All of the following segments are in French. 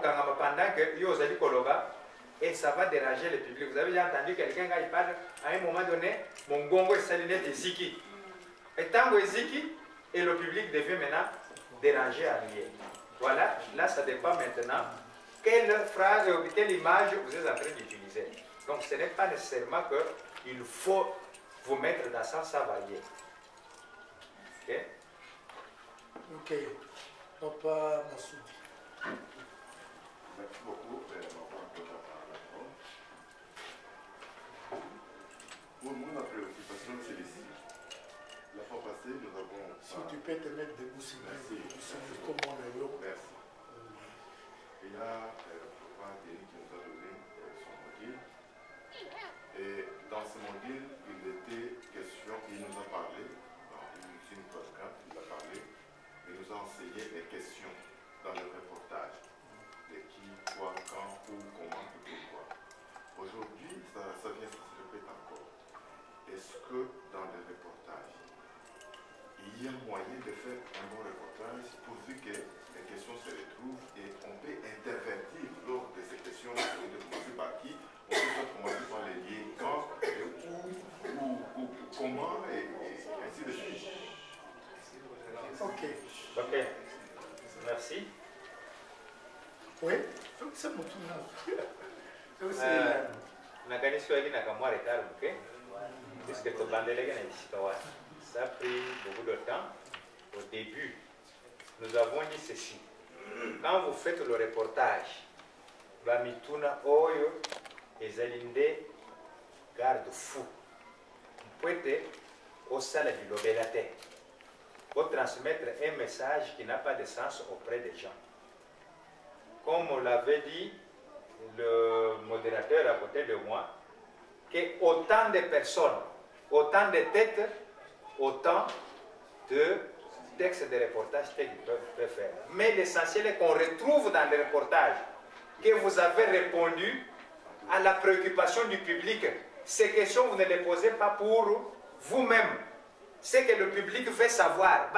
pendant que yo allez koloba et ça va déranger le public. Vous avez déjà entendu quelqu'un quand il parle à un moment donné, mon gongo est saliné de ziki. Et tant que ziki et le public devient maintenant dérangé à lier. Voilà, là ça dépend maintenant quelle phrase, quelle image vous êtes en train d'utiliser. Donc ce n'est pas nécessairement qu'il faut vous mettre dans ça, ça varier. Ok? Ok. Papa Massoudi. Merci beaucoup. Pour nous, la préoccupation, c'est ici. La fois passée, nous avons... Si tu peux te mettre debout, s'il te plaît. Merci. Il y a Papa Denis qui nous a donné son module. Et dans ce module, il était question, il nous a parlé, dans une podcast, il a parlé, il nous a enseigné les questions dans le reportage. De qui, quoi, quand, où, comment, pourquoi. Aujourd'hui, ça vient, ça se répète encore. Est-ce que dans le reportage, il y a moyen de faire un bon reportage pourvu que les questions se retrouvent et on peut intervertir lors de ces questions, de commencer par qui, on peut commencer par les liens, quand, où, comment, et ainsi de suite. Ok. Ok. Merci. Oui, c'est mon tour là. Puisque ça a pris beaucoup de temps. Au début, nous avons dit ceci. Quand vous faites le reportage, Bamituna Oyo et Zalinde garde-fou. Vous pouvez au salaire du lobelate pour transmettre un message qui n'a pas de sens auprès des gens. Comme on l'avait dit, le modérateur à côté de moi, que autant de personnes, autant de têtes, autant de textes de reportage qu'ils peuvent faire. Mais l'essentiel est qu'on retrouve dans les reportages que vous avez répondu à la préoccupation du public. Ces questions, vous ne les posez pas pour vous-même. C'est que le public veut savoir.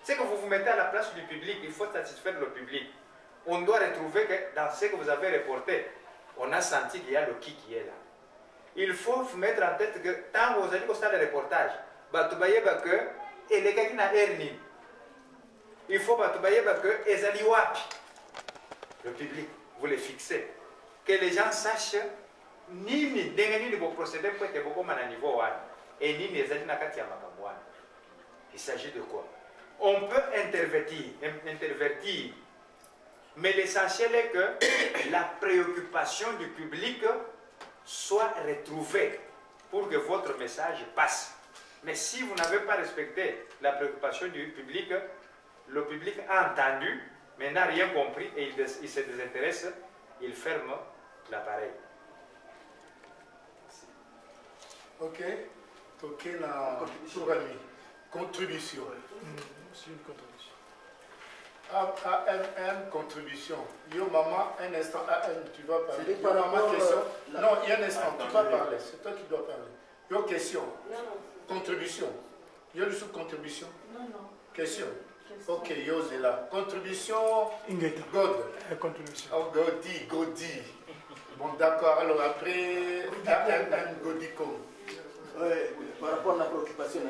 C'est que vous vous mettez à la place du public, il faut satisfaire le public. On doit retrouver que dans ce que vous avez reporté, on a senti qu'il y a le qui est là. Il faut vous mettre en tête que tant que vous allez au stade de reportage, il faut que le public, vous les fixez. Que les gens sachent ni vos procédés pour que vous à niveau et ni les il s'agit de quoi? On peut intervertir, mais l'essentiel est que la préoccupation du public soit retrouvée pour que votre message passe. Mais si vous n'avez pas respecté la préoccupation du public, le public a entendu, mais n'a rien compris et il se désintéresse, il ferme l'appareil. Ok. Ok, la contribution. C'est une contribution. AMM contribution. Yo maman, un instant, tu vas parler. Par rapport question. Non, il y a un instant, tu vas parler. C'est toi qui dois parler. Yo question. Contribution. Yo le sous contribution. Non, non. Question. Ok, yo c'est là. Contribution. Ingeta. God. Contribution. Oh, Godi. Bon, d'accord. Alors après, AMM Godicom. Par rapport à la préoccupation,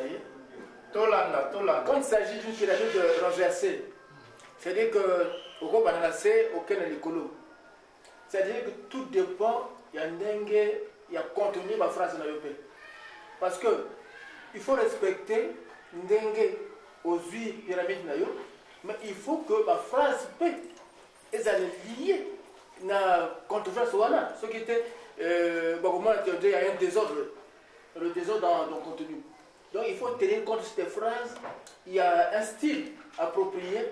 Tolanda. quand il s'agit d'une pyramide renversée, c'est-à-dire que au groupe c'est aucun écolo. C'est-à-dire que tout dépend, il y a un dengue, il y a contenu ma phrase dans le pays. Parce que il faut respecter un dengue aux 8 pyramides, mais il faut que ma phrase peut être liée à la controverse. Ce qui était, il y a un désordre. Le désordre dans le contenu. Donc il faut tenir compte de ces phrases. Il y a un style approprié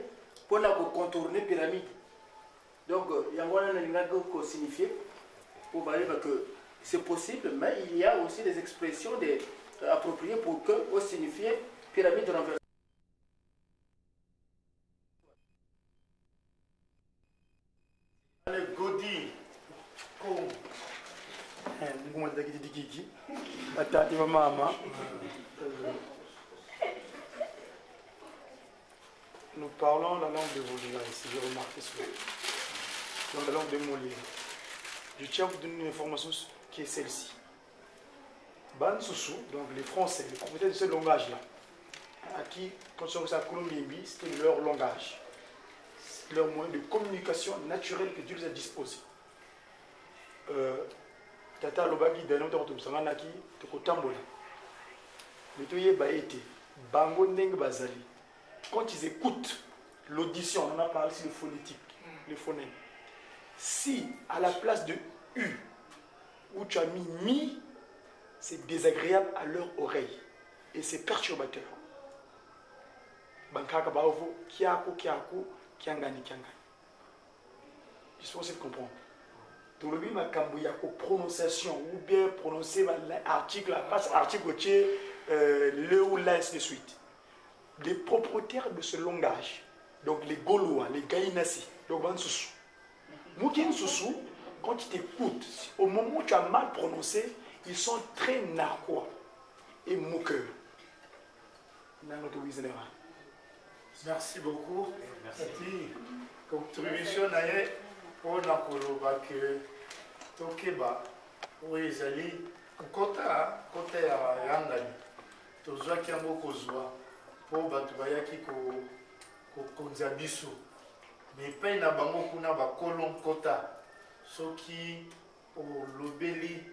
pour la contourner pyramide. Donc il y a un signifié pour dire que c'est possible, mais il y a aussi des expressions appropriées pour que on signifie pyramide renversée. Godi. Nous parlons la langue de vos ici, j'ai remarqué cela. dans la langue de Molière. Je tiens à vous donner une information qui est celle-ci. Ban Soussou, donc les Français, les propriétaires de ce langage-là, à qui, quand ils sont à Colombie, c'était leur langage, leur moyen de communication naturelle que Dieu les a disposé. Tata Lobaki, d'un autre autobus, Sanganaki, Tokotambola. Mais tout y est été. Bango Neng Bazali. Quand ils écoutent l'audition, on en a parlé sur le phonétique, le phonème. Si à la place de U, où tu as mis mi, c'est désagréable à leur oreille et c'est perturbateur. Bankaka Baovo, Kiako, Kiako, Kiangani, Kiangani. Je pense que vous comprenez. Tout le monde a prononciation ou bien prononcer l'article, la passe article, le ou la, ainsi de suite. Les propriétaires de ce langage, donc les Gaulois, les Gaïnassi, donc Ban Soussou. Moukine Soussou, quand ils t'écoutent, au moment où tu as mal prononcé, ils sont très narquois et moqueurs. Merci beaucoup. Merci. Contribution naie pour la koloba que tokeba oui ezali kota ya yangani tozwaki yango kozwa mpo bato bayaki kokonza biso me epai na bango kuna bakolo nkota soki olobeli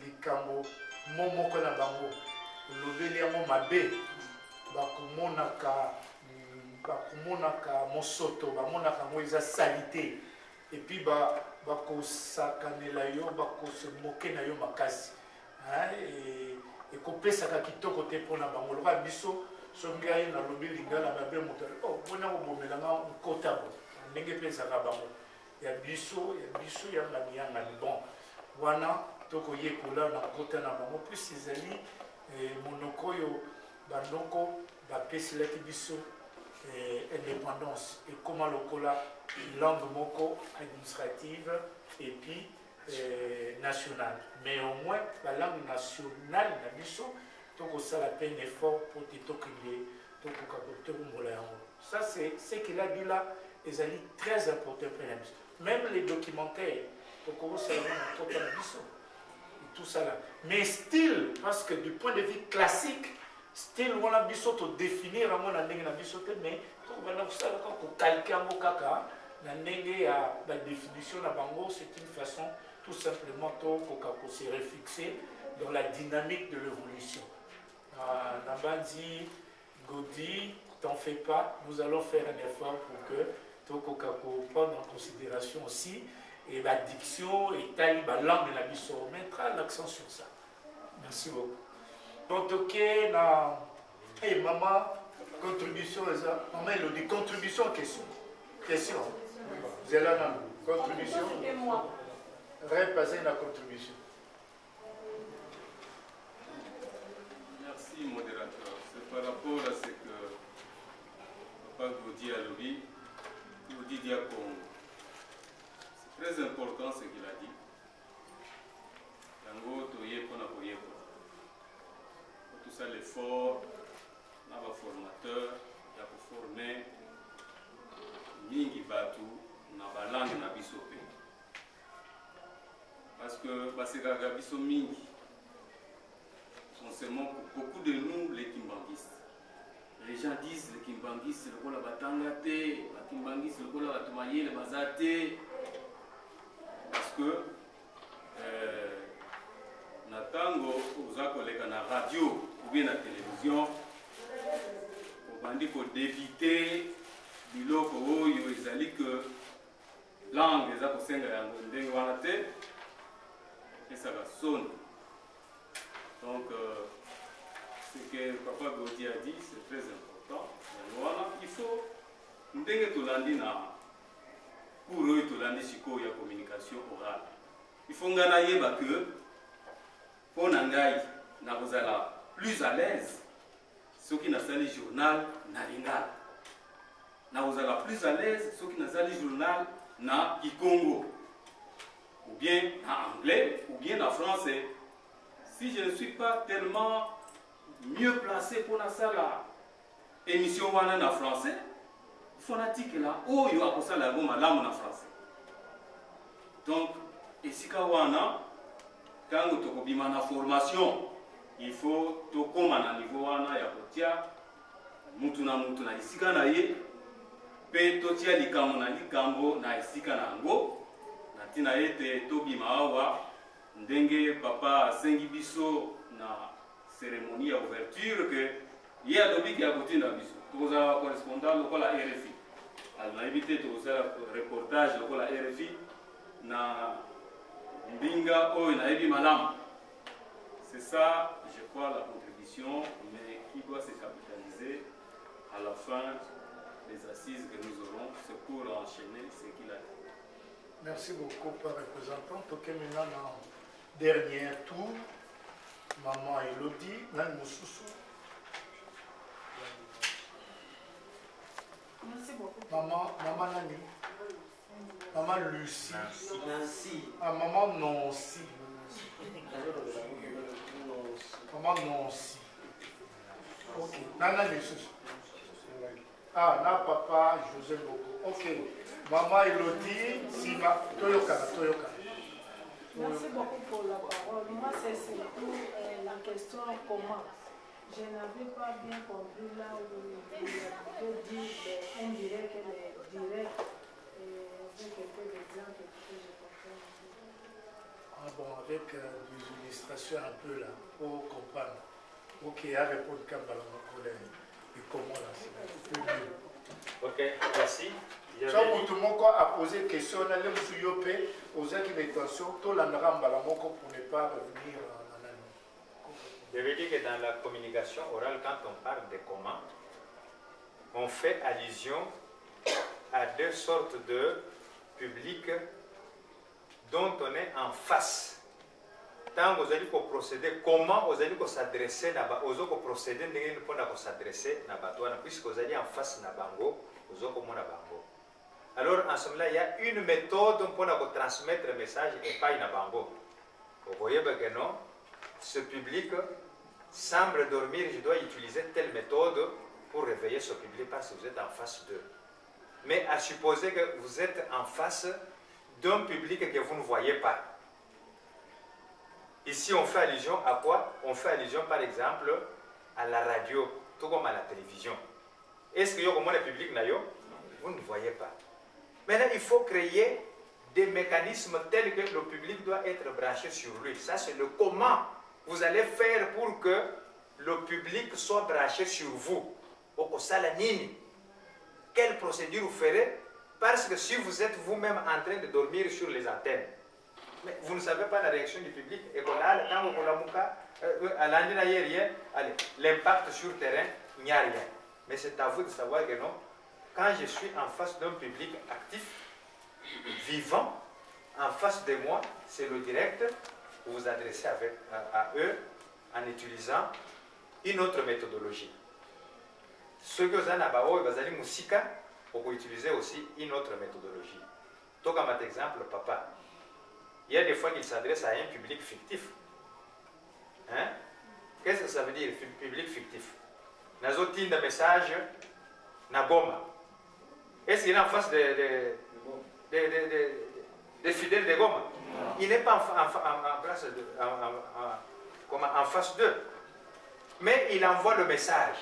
likambo moko na bango olobeli yango mabe bakomonaka mosoto bamonaka yango eza salite epuis bakosakanela yo bakose moke na yo makasi ekopesaka kitoko te mpona bango loka biso so ngai nalobi lingala mabe moto mpona kobomelanga nkota bo ndenge mpe ezaka bango ya biso yangani bon wana tokoyekola na nkota na bango plus ezali monoko oyo bandoko bapeselaki biso indépendance et comment lokola langue moko administrative et puis nationale mais au moins la langue nationale na biso tokosala peine effort pour tokende tokokakotekomola yango ça c'est ce qu'il a dit là ezali très important pour la biso même les documentaires tokosala na kota na biso et tout ça là mais style parce que du point de vue classique style wana biso to définir yango na ndenge na biso te mais tokobanda kosala kaka kokalke yango kaka na ndenge ya badéfinition na bango c'est une façon tout simplement tokoka kose refixer dans la dynamique de l'évolution. Nabandi Godi, t'en fais pas, nous allons faire un effort pour que tokoka prendre en considération aussi et la diction et taille la langue de la biso. On mettra l'accent sur ça. Merci beaucoup. Donc, ok, na hey, maman, contribution, maman, elle dit contribution, question. Question. Vous êtes là, non? Contribution. Repasser la contribution. Merci, modérateur. C'est par rapport à ce que Papa Gaudi a dit, Gaudi Diakon. C'est très important ce qu'il a dit. Yango, toye, kona, koye, tout ça, l'effort, on a un formateur, il y a pour former, mingi batu, na balangue na bisope. Parce que, parce que biso mingi, seulement pour beaucoup de nous, les kimbanguistes. Les gens disent les kimbanguistes, le kola batangate, les kimbanguistes, le kola batumaye, le bazate. Parce que, natango, aux collègues à la radio ou bien à la télévision, on va dire d'éviter biloko oyo ezali que langue eza kosenga yango ndenge wana te esaka soni. Donc ce que Papa Gaudi a dit c'est très important. Voilà, il faut ndenge tolandi na pour oyo tolandi siko ya communication orale. Il faut ngana yeba que pour ngai na kozala plus à l'aise ceux qui nasali journal na lingala. Na kozala plus à l'aise ceux qui nasali journal na Kikongo ou bien en anglais ou bien en français. Si je ne suis pas tellement mieux placé pour la émission en français, il faut que là, oh, il y a ça la gomme en français. Donc, esika wana, quand tu as une formation, il faut que tu à niveau wana ya kotia mutu na esika na ye, pe totia likambo na likambo na esika na ngo, na tina ete tobima awa, ndenge papa asengi biso na cérémonie ya ouverture que ye alobi ki akotinda biso. Tokozala correspondant lokola RFI. Alors na évité tokozala reportage lokola RFI na mbinga oyo na yebi malamu. C'est ça, je crois, la contribution, mais qui doit se capitaliser à la fin des assises que nous aurons. C'est pour enchaîner ce qu'il a dit. Merci beaucoup, par représentant. Donc, maintenant, dans le dernier tour, Maman Elodie, Nan Moussoussou. Merci beaucoup. Maman Nani. Maman Lucie. Nancy. Ah, Maman Nancy. Maman Nancy. Ok. Nana Lucie. Ah, na papa José Boko. Ok. Maman Elodie, Sima, Toyoka. Merci beaucoup pour la parole. Moi, c'est surtout la question comment. Je n'avais pas bien compris là où vous dites indirect et direct. Avec quelques exemples que je comprends. Ah bon, avec des illustrations un peu là, pour comprendre. Ok, à répondre comme dans mon collègue. Et comment là, c'est plus mieux. Ok, merci. So tout le monde a posé une question, on a l'air de yoper, aux intentions, tout l'anram balamoko pour ne pas revenir en année. Je veux dire que dans la communication orale, quand on parle de comment, on fait allusion à deux sortes de publics dont on est en face. Tant que vous allez procéder, comment vous allez s'adresser, vous allez procéder pour s'adresser, puisque vous allez en face na bango, vous allez comment na bango. Alors, en ce moment-là, il y a une méthode pour transmettre le message et pas une bango. Vous voyez que non, ce public semble dormir, je dois utiliser telle méthode pour réveiller ce public parce que vous êtes en face d'eux. Mais à supposer que vous êtes en face d'un public que vous ne voyez pas. Ici, on fait allusion à quoi? On fait allusion, par exemple, à la radio, tout comme à la télévision. Est-ce qu'il y a comment le public n'a pas? Vous ne voyez pas. Maintenant, il faut créer des mécanismes tels que le public doit être branché sur lui. Ça, c'est le comment vous allez faire pour que le public soit branché sur vous. Au Salanini. Quelle procédure vous ferez? Parce que si vous êtes vous-même en train de dormir sur les antennes, mais vous ne savez pas la réaction du public, et l'impact sur le terrain, il n'y a rien. Mais c'est à vous de savoir que non, quand je suis en face d'un public actif, vivant, en face de moi, c'est le direct, vous vous adressez à eux en utilisant une autre méthodologie. Ceux que vous avez musica, vous pouvez utiliser aussi une autre méthodologie. Donc, comme exemple, papa, il y a des fois qu'il s'adresse à un public fictif. Hein? Qu'est-ce que ça veut dire, public fictif? Nazotin de message, Nagoma. Est-ce qu'il est en face des fidèles de Goma? Il n'est pas en face d'eux. Mais il envoie le message.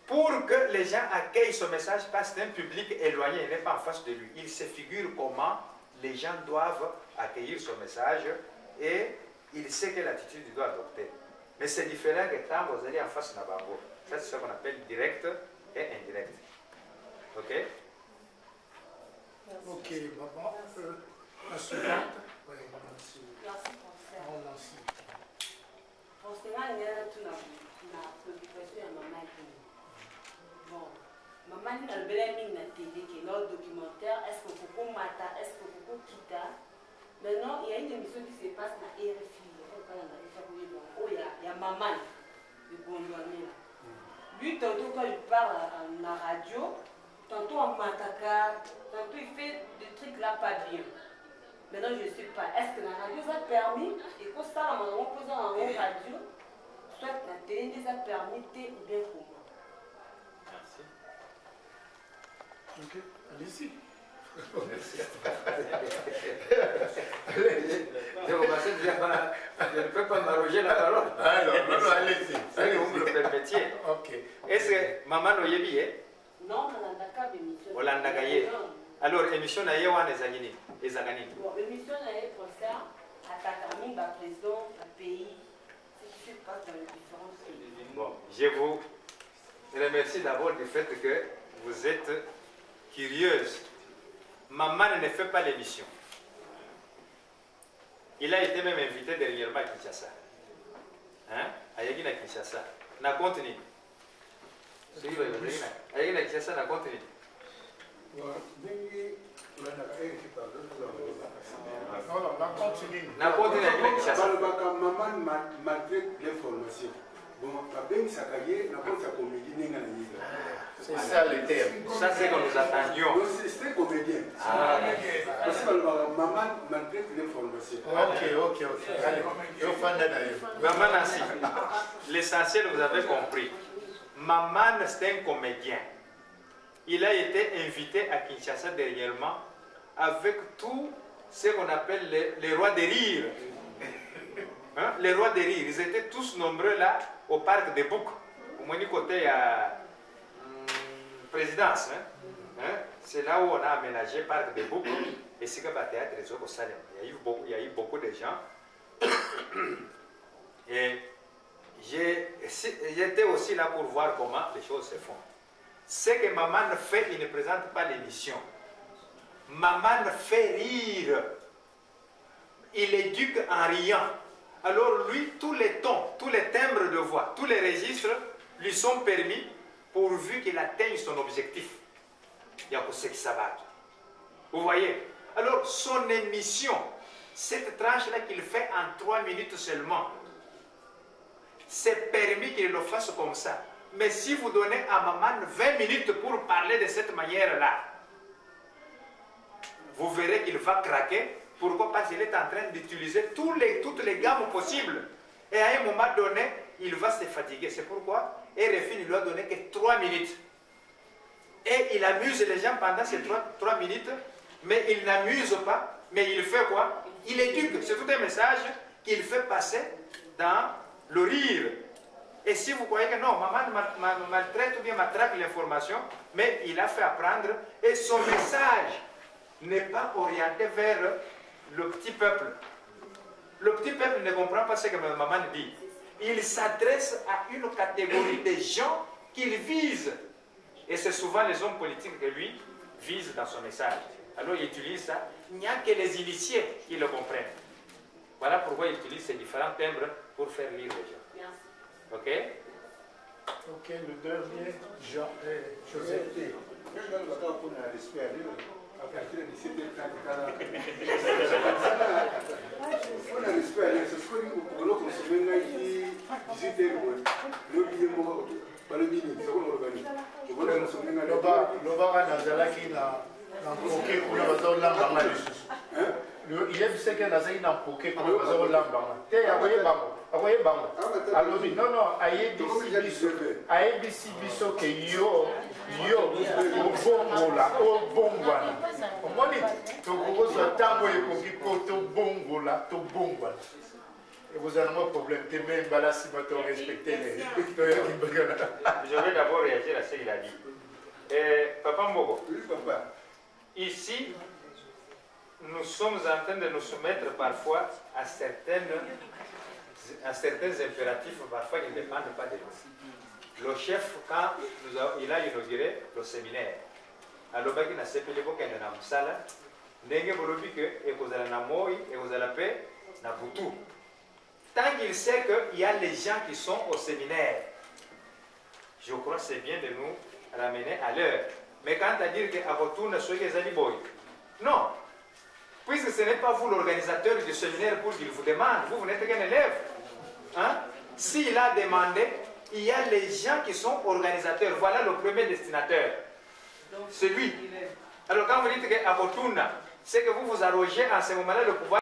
Pour que les gens accueillent ce message, parce que c'est un public éloigné, il n'est pas en face de lui. Il se figure comment les gens doivent accueillir ce message et il sait quelle attitude il doit adopter. Mais c'est différent que quand vous allez en face de Nabango. Ça, c'est ce qu'on appelle direct et indirect. Ok? Ok, maman. La suivante. Oui, Merci pour ça. Nancy. Pour cela, il y a toute la préoccupation à maman. Bon, maman a le bel ami na télé qui est leur documentaire. Est-ce que vous mata, est-ce que vous quitta? Maintenant, il y a une émission qui se passe dans RFI. Il y a maman de Bondouane. Lui, tantôt quand il parle à la radio, tantôt en mataka, tantôt il fait des trucs là pas bien. Maintenant, je ne sais pas. Est-ce que la radio a permis, et que ça, on pose en radio, soit la télé les a permis, ou bien comment? Merci. Ok, allez-y. Je ne peux pas m'arroger la parole. Alors, allez-y. Si vous me le permettiez. Ok. Est-ce que maman Oyebi est? Non, nalandaka émission. Olandaka ye. Alors, émission na ye wana ezagini. Ezagani. Bon, émission na ye pour ça, attaquer le président du pays, ce qui se passe dans les différents pays. Bon, je vous remercie d'abord du fait que vous êtes curieuse. Maman ne fait pas l'émission. Il a été même invité dernièrement à Kinshasa. Hein? À Yagina Kinshasa. Na contenu. À Yagina Kinshasa, na contenu. Non, non, on continue. Na contenu à Yagina Kinshasa. Maman malgré l'information. Bon, C'est ça le terme. Ça, c'est que nous attendions. c'est comédien. Parce que maman malgré l'information. Ok. Allez, je vais faire d'ailleurs. Maman Nancy, l'essentiel, vous avez compris. Maman, c'est un comédien. Il a été invité à Kinshasa dernièrement avec tout ce qu'on appelle les rois des rires. Hein? Les rois des rires, ils étaient tous nombreux là au parc des Boucs. Au moins du côté à présidence. Hein? C'est là où on a aménagé le parc des Boucs. Et c'est comme le théâtre des Autres Salem. Il y a eu beaucoup de gens. Et j'étais aussi là pour voir comment les choses se font. Ce que maman fait, il ne présente pas l'émission. Maman fait rire. Il éduque en riant. Alors lui, tous les tons, tous les timbres de voix, tous les registres lui sont permis pourvu qu'il atteigne son objectif. Il y a que ce qui s'abat. Vous voyez? Alors son émission, cette tranche-là qu'il fait en 3 minutes seulement, c'est permis qu'il le fasse comme ça. Mais si vous donnez à maman 20 minutes pour parler de cette manière-là, vous verrez qu'il va craquer. Pourquoi? Parce qu'il est en train d'utiliser toutes les gammes possibles. Et à un moment donné, il va se fatiguer. C'est pourquoi RFI ne lui a donné que 3 minutes. Et il amuse les gens pendant ces 3 minutes, mais il n'amuse pas. Mais il fait quoi? Il éduque. C'est tout un message qu'il fait passer dans le rire. Et si vous croyez que non, maman maltraite ou bien matraque l'information, mais il a fait apprendre et son message n'est pas orienté vers le petit peuple. Le petit peuple ne comprend pas ce que ma maman dit. Il s'adresse à une catégorie de gens qu'il vise. Et c'est souvent les hommes politiques que lui vise dans son message. Alors il utilise ça. Il n'y a que les initiés qui le comprennent. Voilà pourquoi il utilise ces différents timbres pour faire lire les gens. Merci. Ok? Ok, le dernier, Joseph. À partir de 17h30, on a respect, c'est ce que nous consommons ici, 18h, le mini, c'est qu'on organise. Il y a ce qu'il y a dans le poké pour le lambang. Tu es envoyé bango. Alors, non, non, ABC biso que yo, bongo là, oh bongo là. Au moins, tu proposes un tango et qu'on dit que bongo là, tu bongo là. Et vous avez un problème, tu es même là si vous respectez les. Je vais d'abord réagir à ce qu'il a dit. Papa Mbogo. Oui, papa. Ici, nous sommes en train de nous soumettre parfois à certains impératifs, parfois ils ne dépendent pas de nous. Le chef, quand il a inauguré le séminaire, alors il a sepelé beaucoup de Namsala, Nenge Bolobi que Ekozala Namoi, Ekozala Pe, Nabutu. Tant qu'il sait qu'il y a les gens qui sont au séminaire, je crois que c'est bien de nous ramener à l'heure. Mais quand à dire qu'à retourne sur les Aliboy, non. Puisque ce n'est pas vous l'organisateur du séminaire pour qu'il vous demande, vous n'êtes qu'un élève. Hein? S'il a demandé, il y a les gens qui sont organisateurs. Voilà le premier destinataire. C'est lui. Alors quand vous dites qu'à retourne, c'est que vous vous arrogez en ce moment-là le pouvoir.